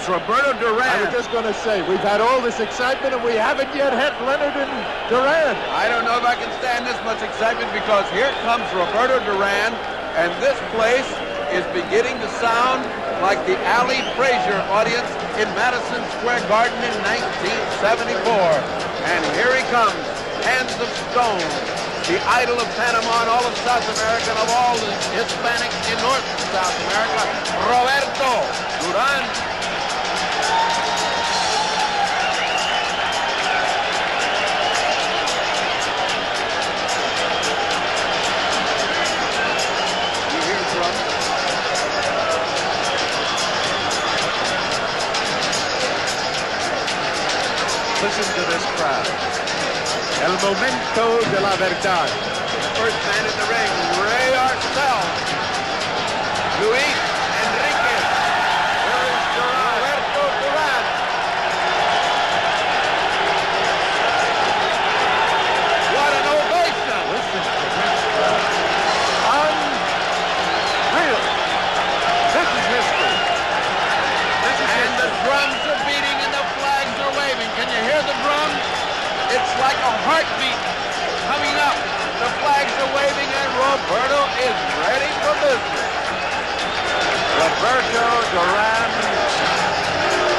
comes Roberto Duran. I was just going to say, we've had all this excitement and we haven't yet had Leonard and Duran. I don't know if I can stand this much excitement because here comes Roberto Duran, and this place is beginning to sound like the Ali Frazier audience in Madison Square Garden in 1974. And here he comes, Hands of Stone, the idol of Panama and all of South America and of all the Hispanics in North and South America, Roberto Duran. You hear drums? Listen to this crowd. El momento de la verdad. The first man in the ring, Ray Arcel, Luis Enriquez. There is Roberto Duran. What an ovation! Listen to this crowd. Unreal. This is history. And the drums are beating and the flags are waving. Can you hear the drums? It's like a heartbeat coming up. The flags are waving and Roberto is ready for business. Roberto Duran,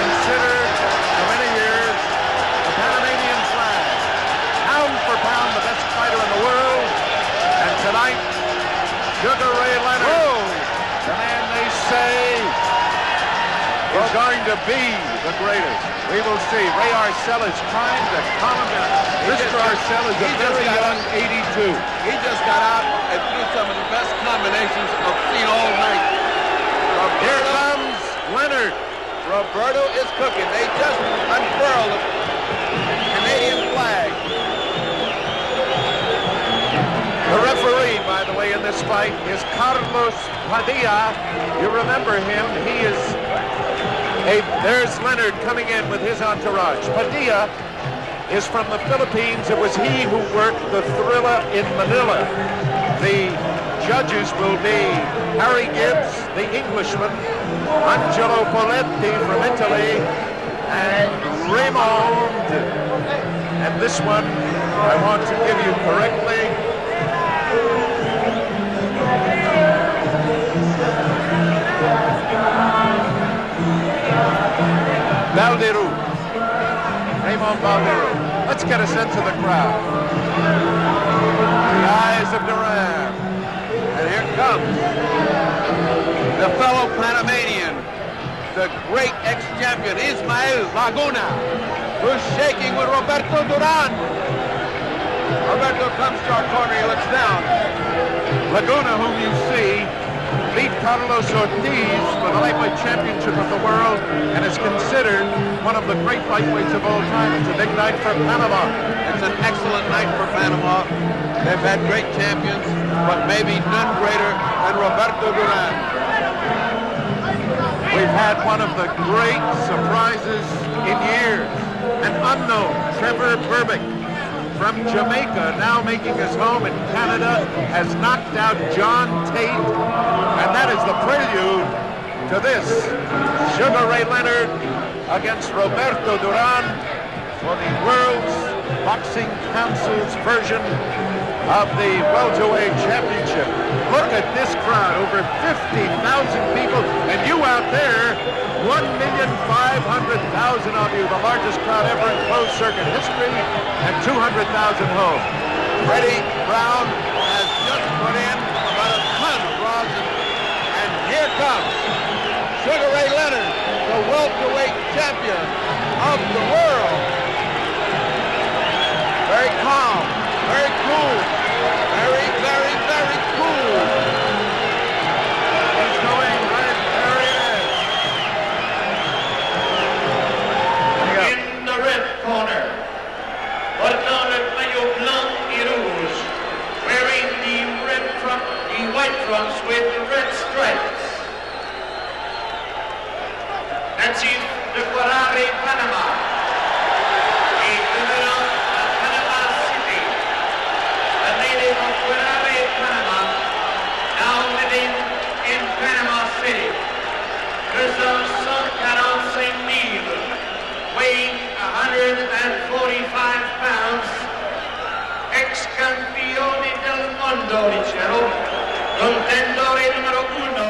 considered for many years the Panamanian flag, pound for pound the best fighter in the world, and tonight, Sugar Ray Leonard, the man they say is going to be the greatest. We will see. Ray Arcel is trying to calm him down. Mr. Arcel is a very young 82. He just got out and threw some of the best combinations I've seen all night. Here comes Leonard. Roberto is cooking. They just unfurled the Canadian flag. The referee, by the way, in this fight is Carlos Padilla. You remember him. He is there's Leonard coming in with his entourage. Padilla is from the Philippines. It was he who worked the Thriller in Manila. The judges will be Harry Gibbs, the Englishman, Angelo Poletti from Italy, and Raymond. And this one, I want to give you correctly. Valderu. Raymond Valderu. Let's get a sense of the crowd. The eyes of Duran. And here comes the fellow Panamanian, the great ex-champion Ismael Laguna, who's shaking with Roberto Duran. Roberto comes to our corner, he looks down. Laguna, whom you see, beat Carlos Ortiz for the lightweight championship of the world and is considered one of the great lightweights of all time. It's a big night for Panama. It's an excellent night for Panama. They've had great champions, but maybe none greater than Roberto Duran. We've had one of the great surprises in years, an unknown Trevor Berbick from Jamaica, now making his home in Canada, has knocked out John Tate, and that is the prelude to this. Sugar Ray Leonard against Roberto Duran for the World's Boxing Council's version of the welterweight championship. Look at this crowd, over 50,000 people, and you out there, 1,500,000 of you, the largest crowd ever in closed circuit history, and 200,000 home. Freddie Brown has just put in about a ton of rosin, and here comes Sugar Ray Leonard, the welterweight champion of the world. Very calm, very cool, very, very, very cool. He's going right, there he is. In the red corner, portant le maillot blanc et rouge, wearing the white trunks with red stripes. Natif de Guarare, Panama, et devenant à Panama City, the ex campione del mondo, dicevo, contendore numero 1,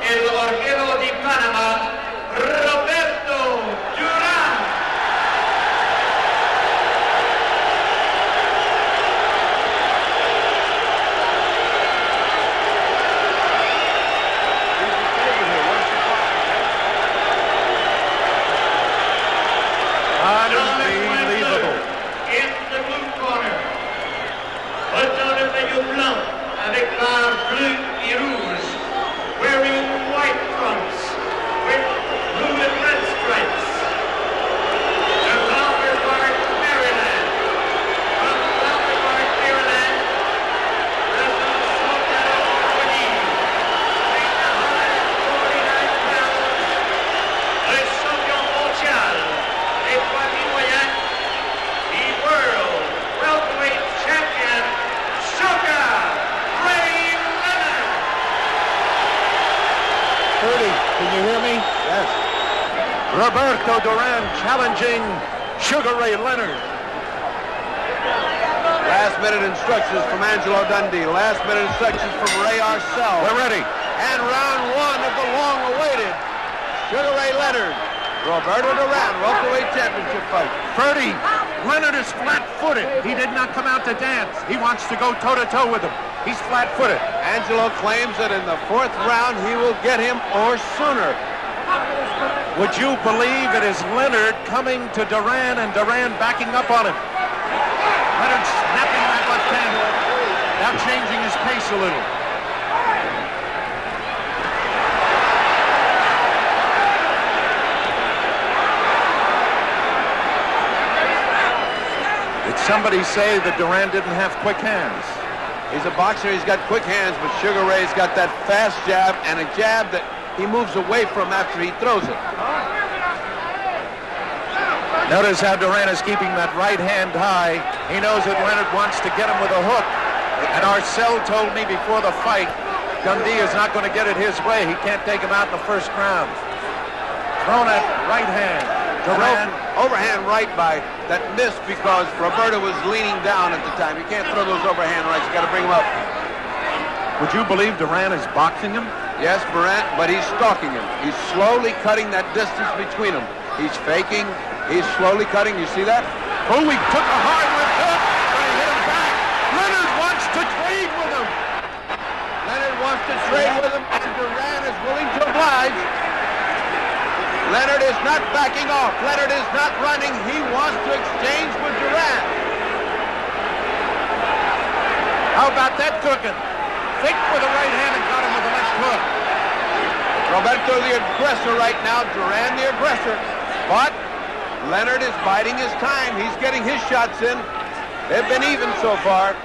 el orguero di Panama, Roberto Duran. Unbelievable. In the blue corner, dans le maillot blanc avec la bleue et rouge, wearing white trunks with blue and red stripes. The Flower Park, Maryland. From Flower Park, Maryland, President Roberto Duran, weighing 149 pounds, le champion mondial des poids moyens, the world welterweight champion, Sugar Ray Leonard. Bertie, can you hear me? Yes. Roberto Duran challenging Sugar Ray Leonard. Last minute instructions from Angelo Dundee. Last minute instructions from Ray Arcel. We're ready. And round one of the long-awaited Sugar Ray Leonard, Roberto Duran welterweight championship fight. Bertie, Leonard is flat-footed. He did not come out to dance. He wants to go toe-to-toe with him. He's flat-footed. Angelo claims that in the fourth round he will get him or sooner. Would you believe it is Leonard coming to Duran and Duran backing up on him? Leonard snapping that left hand, now changing his pace a little. Did somebody say that Duran didn't have quick hands? He's a boxer, he's got quick hands, but Sugar Ray's got that fast jab and a jab that he moves away from after he throws it. Notice how Duran is keeping that right hand high. He knows that Leonard wants to get him with a hook. And Arcel told me before the fight, Dundee is not going to get it his way. He can't take him out in the first round. Thrown at right hand. Duran. Overhand right by that missed because Roberto was leaning down at the time. You can't throw those overhand rights. You got to bring him up. Would you believe Duran is boxing him? Yes, Morant, but he's stalking him. He's slowly cutting that distance between them. He's faking. He's slowly cutting. You see that? Oh, he took a hard left hook, but he hit him back. Leonard wants to trade with him. Leonard wants to trade with him, and Duran is willing to oblige. Leonard is not backing off. Leonard is not running. He wants to exchange with Duran. How about that cooking? Fake with the right hand and got him with the left hook. Roberto the aggressor right now, Duran the aggressor. But Leonard is biding his time. He's getting his shots in. They've been even so far.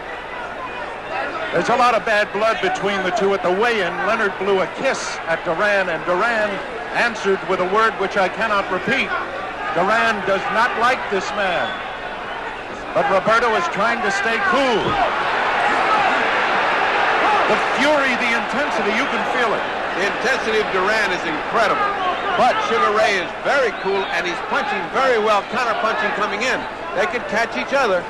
There's a lot of bad blood between the two at the weigh-in. Leonard blew a kiss at Duran, and Duran answered with a word which I cannot repeat. Duran does not like this man. But Roberto is trying to stay cool. The fury, the intensity, you can feel it. The intensity of Duran is incredible. But Sugar Ray is very cool, and he's punching very well, counter-punching coming in. They could catch each other.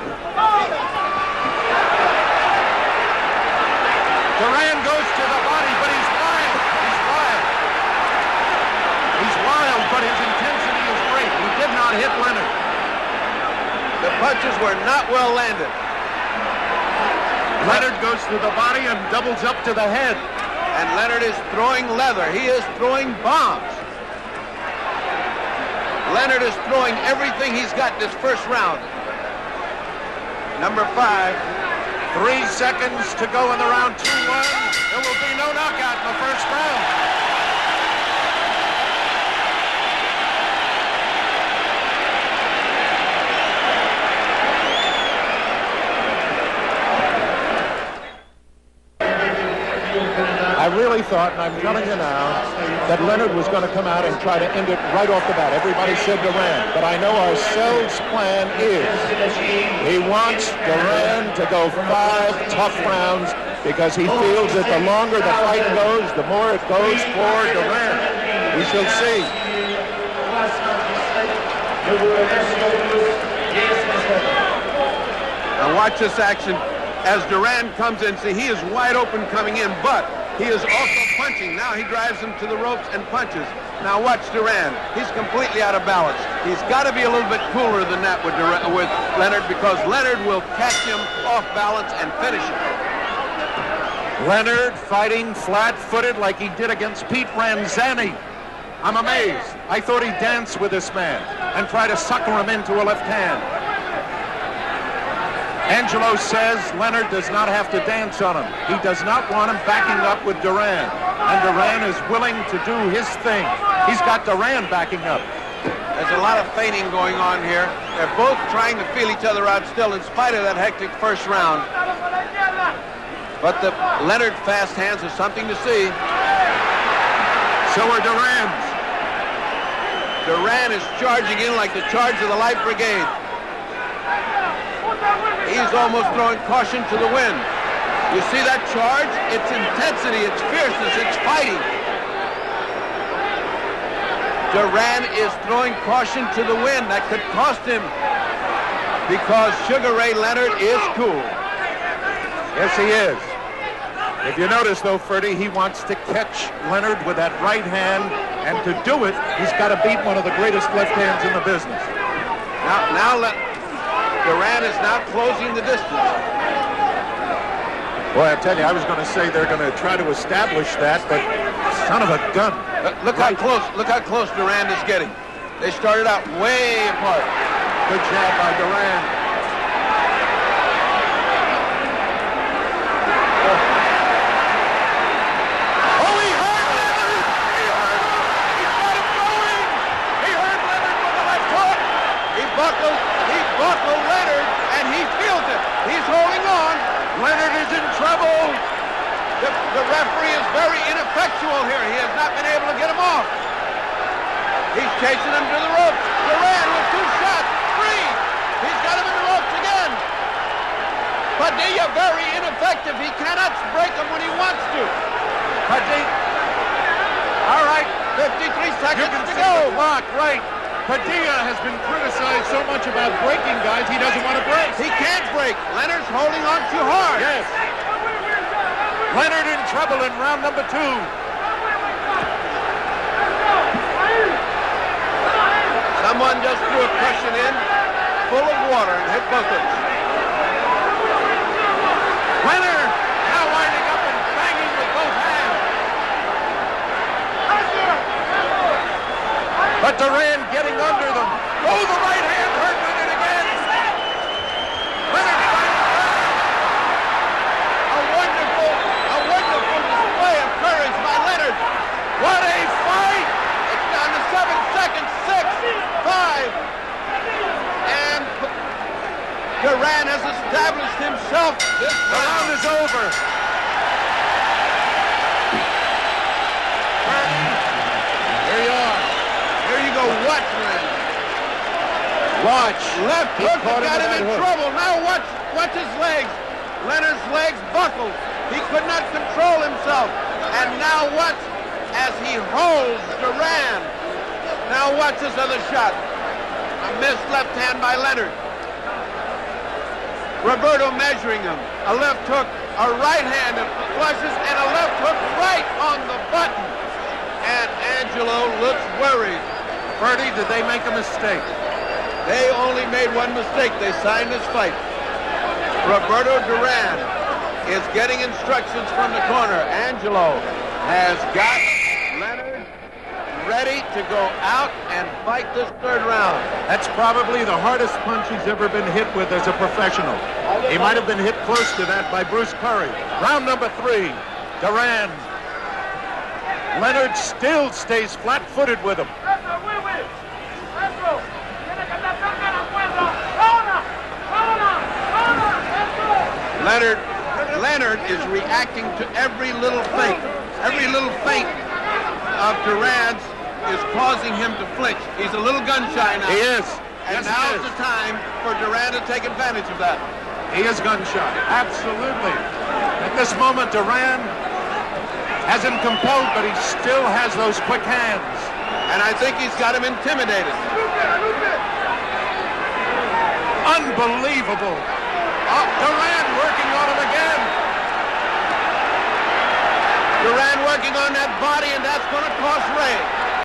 Duran goes to the body, but he's wild. He's wild. He's wild, but his intensity is great. He did not hit Leonard. The punches were not well landed. Leonard goes to the body and doubles up to the head. And Leonard is throwing leather. He is throwing bombs. Leonard is throwing everything he's got this first round. Number 5. 3 seconds to go in the round. 2-1. There will be no knockout in the first round. I really thought, and I'm telling you now, that Leonard was going to come out and try to end it right off the bat. Everybody said Duran, but I know Arcel's plan is he wants Duran to go 5 tough rounds because he feels that the longer the fight goes, the more it goes for Duran. We shall see. Now watch this action as Duran comes in. See, he is wide open coming in, but he is also punching. Now he drives him to the ropes and punches. Now watch Duran. He's completely out of balance. He's got to be a little bit cooler than that with Leonard, because Leonard will catch him off balance and finish him. Leonard fighting flat-footed like he did against Pete Ranzani. I'm amazed. I thought he'd dance with this man and try to sucker him into a left hand. Angelo says Leonard does not have to dance on him. He does not want him backing up with Duran. And Duran is willing to do his thing. He's got Duran backing up. There's a lot of feinting going on here. They're both trying to feel each other out still in spite of that hectic first round. But the Leonard fast hands are something to see. So are Duran's. Duran is charging in like the charge of the Light Brigade. He's almost throwing caution to the wind. You see that charge? It's intensity, it's fierceness, it's fighting. Duran is throwing caution to the wind. That could cost him, because Sugar Ray Leonard is cool. Yes, he is. If you notice, though, Ferdy, he wants to catch Leonard with that right hand, and to do it, he's got to beat one of the greatest left hands in the business. Now Duran is now closing the distance. Boy, I tell you, I was going to say they're going to try to establish that, but son of a gun. Look how close Duran is getting. They started out way apart. Good job by Duran. He buckled Leonard, and he feels it. He's holding on. Leonard is in trouble. The referee is very ineffectual here. He has not been able to get him off. He's chasing him to the ropes. Duran with 2 shots. 3. He's got him in the ropes again. Padilla very ineffective. He cannot break him when he wants to. Padilla. All right, 53 seconds to go. The clock, right. Padilla has been criticized so much about breaking guys, he doesn't want to break. He can't break. Leonard's holding on too hard. Yes. Leonard in trouble in round number 2. Someone just threw a cushion in full of water and hit both of them. Leonard now winding up and banging with both hands. But Duran getting under them. Oh, the right hand hurt Leonard again. Leonard fighting back. A wonderful display of courage by Leonard. What a fight! It's down to 7 seconds. 6, 5, and Duran has established himself. This round is over. Here you are. Here you go. Watch, Leonard. Watch. Left hook got him in trouble. Now watch his legs. Leonard's legs buckled. He could not control himself. And now watch as he holds Duran. Now watch this other shot. A missed left hand by Leonard. Roberto measuring him. A left hook, a right hand that flushes, and a left hook right on the button. And Angelo looks worried. Ferdy, did they make a mistake? They only made one mistake. They signed this fight. Roberto Duran is getting instructions from the corner. Angelo has got Leonard ready to go out and fight this 3rd round. That's probably the hardest punch he's ever been hit with as a professional. He might have been hit close to that by Bruce Curry. Round number 3, Duran. Leonard still stays flat-footed with him. Leonard is reacting to every little feint. Every little feint of Duran's is causing him to flinch. He's a little gun-shy now. He is. And now's the time for Duran to take advantage of that. He is gun-shy. Absolutely. At this moment, Duran has him compelled, but he still has those quick hands. And I think he's got him intimidated. Unbelievable. Oh, Duran working on him again. Duran working on that body, and that's going to cost Ray.